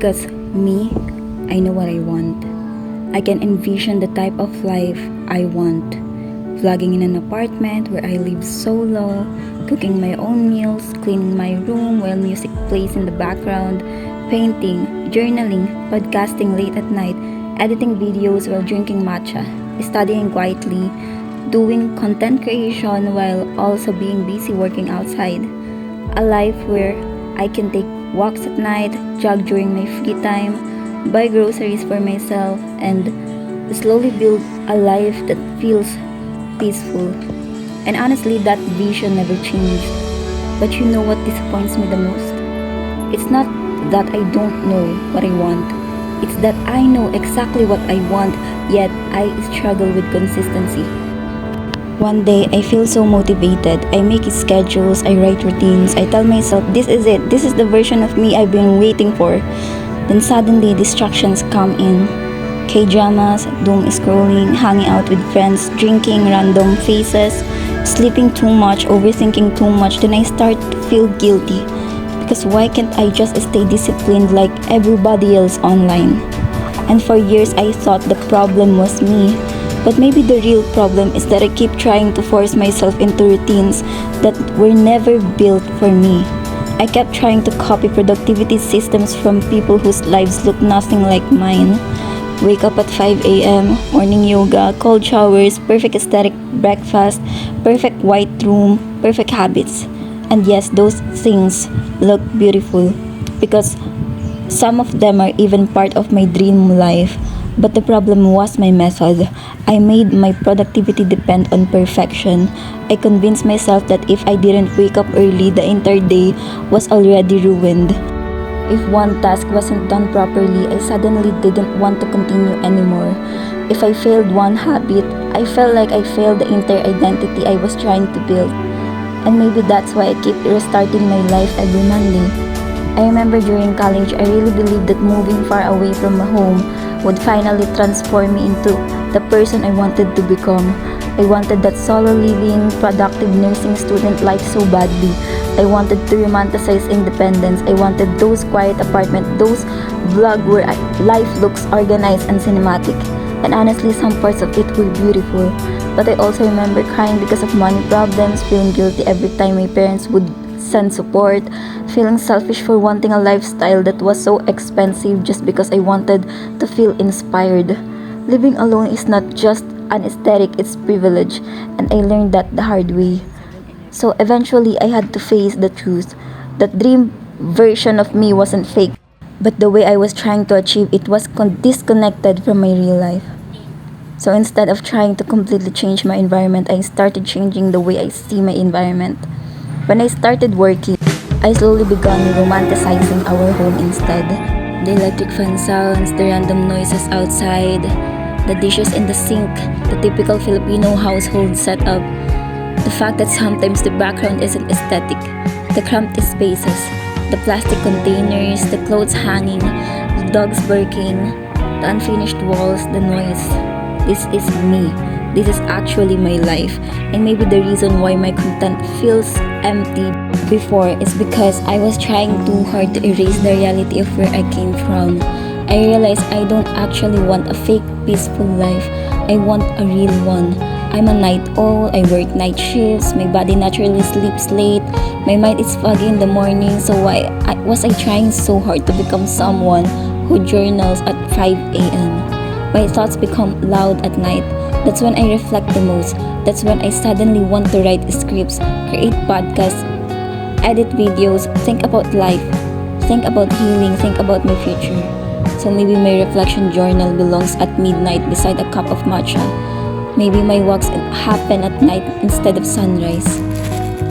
Because me, I know what I want. I can envision the type of life I want. Vlogging in an apartment where I live solo, cooking my own meals, cleaning my room while music plays in the background, painting, journaling, podcasting late at night, editing videos while drinking matcha, studying quietly, doing content creation while also being busy working outside. A life where I can take walks at night, jog during my free time, buy groceries for myself, and slowly build a life that feels peaceful. And honestly, that vision never changed. But you know what disappoints me the most? It's not that I don't know what I want. It's that I know exactly what I want, yet I struggle with consistency. One day, I feel so motivated. I make schedules, I write routines, I tell myself, this is it, this is the version of me I've been waiting for. Then suddenly, distractions come in. K-dramas, doom scrolling, hanging out with friends, drinking random faces, sleeping too much, overthinking too much. Then I start to feel guilty. Because why can't I just stay disciplined like everybody else online? And for years, I thought the problem was me. But maybe the real problem is that I keep trying to force myself into routines that were never built for me. I kept trying to copy productivity systems from people whose lives look nothing like mine. Wake up at 5 a.m., morning yoga, cold showers, perfect aesthetic breakfast, perfect white room, perfect habits. And yes, those things look beautiful because some of them are even part of my dream life. But the problem was my method. I made my productivity depend on perfection. I convinced myself that if I didn't wake up early, the entire day was already ruined. If one task wasn't done properly, I suddenly didn't want to continue anymore. If I failed one habit, I felt like I failed the entire identity I was trying to build. And maybe that's why I keep restarting my life every Monday. I remember during college, I really believed that moving far away from home would finally transform me into the person I wanted to become. I wanted that solo living, productive nursing student life so badly. I wanted to romanticize independence. I wanted those quiet apartments, those vlog where life looks organized and cinematic. And honestly, some parts of it were beautiful. But I also remember crying because of money problems, feeling guilty every time my parents would send support, feeling selfish for wanting a lifestyle that was so expensive just because I wanted to feel inspired. Living alone is not just an aesthetic, it's privilege, and I learned that the hard way. So eventually, I had to face the truth. That dream version of me wasn't fake, but the way I was trying to achieve it was disconnected from my real life. So instead of trying to completely change my environment, I started changing the way I see my environment. When I started working, I slowly began romanticizing our home instead. The electric fan sounds, the random noises outside, the dishes in the sink, the typical Filipino household setup, the fact that sometimes the background isn't aesthetic, the cramped spaces, the plastic containers, the clothes hanging, the dogs barking, the unfinished walls, the noise. This is me. This is actually my life. And maybe the reason why my content feels empty before is because I was trying too hard to erase the reality of where I came from. I realized I don't actually want a fake peaceful life. I want a real one. I'm a night owl, I work night shifts, my body naturally sleeps late, my mind is foggy in the morning, so why was I trying so hard to become someone who journals at 5 a.m.? My thoughts become loud at night. That's when I reflect the most. That's when I suddenly want to write scripts, create podcasts, edit videos, think about life, think about healing, think about my future. So maybe my reflection journal belongs at midnight beside a cup of matcha. Maybe my walks happen at night instead of sunrise.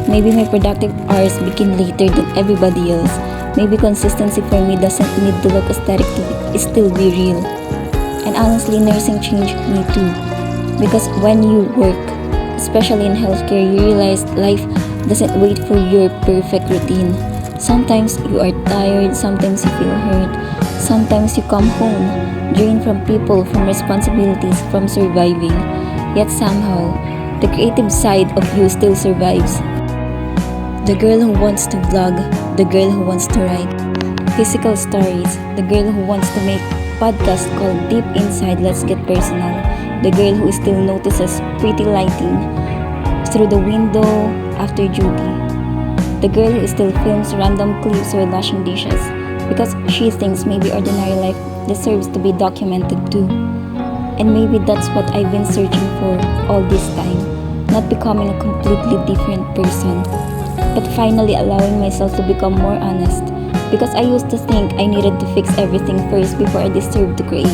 Maybe my productive hours begin later than everybody else. Maybe consistency for me doesn't need to look aesthetic to still be real. And honestly, nursing changed me too. Because when you work, especially in healthcare, you realize life doesn't wait for your perfect routine. Sometimes you are tired, sometimes you feel hurt, sometimes you come home, drained from people, from responsibilities, from surviving. Yet somehow, the creative side of you still survives. The girl who wants to vlog, the girl who wants to write, physical stories, the girl who wants to make podcast called Deep Inside Let's Get Personal, the girl who still notices pretty lighting through the window after duty, the girl who still films random clips while washing dishes because she thinks maybe ordinary life deserves to be documented too. And maybe that's what I've been searching for all this time, not becoming a completely different person, but finally allowing myself to become more honest. Because I used to think I needed to fix everything first before I deserved to create.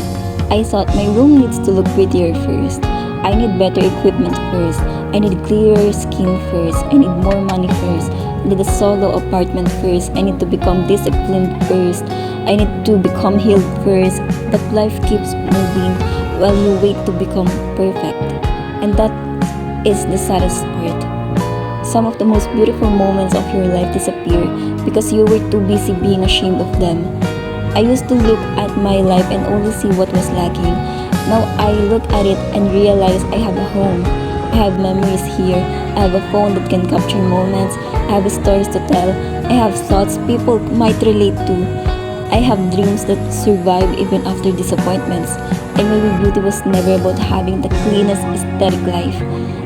I thought my room needs to look prettier first. I need better equipment first. I need clearer skin first. I need more money first. I need a solo apartment first. I need to become disciplined first. I need to become healed first. But life keeps moving while you wait to become perfect. And that is the saddest part. Some of the most beautiful moments of your life disappear because you were too busy being ashamed of them. I used to look at my life and only see what was lacking. Now I look at it and realize I have a home. I have memories here. I have a phone that can capture moments. I have stories to tell. I have thoughts people might relate to. I have dreams that survive even after disappointments. And maybe beauty was never about having the cleanest aesthetic life.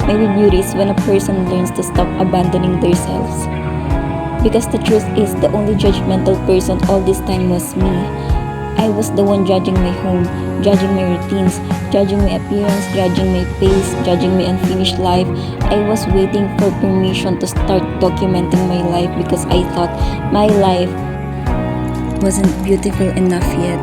Maybe beauty is when a person learns to stop abandoning themselves. Because the truth is, the only judgmental person all this time was me. I was the one judging my home, judging my routines, judging my appearance, judging my pace, judging my unfinished life. I was waiting for permission to start documenting my life because I thought my life wasn't beautiful enough yet.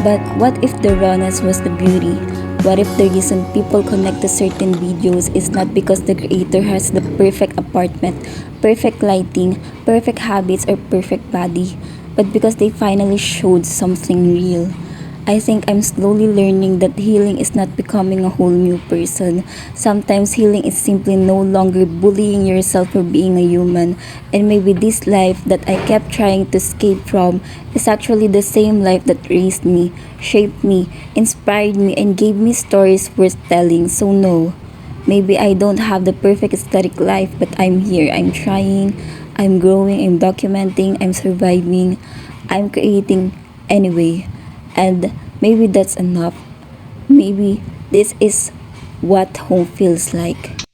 But what if the rawness was the beauty? What if the reason people connect to certain videos is not because the creator has the perfect apartment, perfect lighting, perfect habits, or perfect body, but because they finally showed something real? I think I'm slowly learning that healing is not becoming a whole new person. Sometimes healing is simply no longer bullying yourself for being a human. And maybe this life that I kept trying to escape from is actually the same life that raised me, shaped me, inspired me, and gave me stories worth telling. So no, maybe I don't have the perfect aesthetic life, but I'm here. I'm trying, I'm growing, I'm documenting, I'm surviving, I'm creating anyway. And maybe that's enough. Maybe this is what home feels like.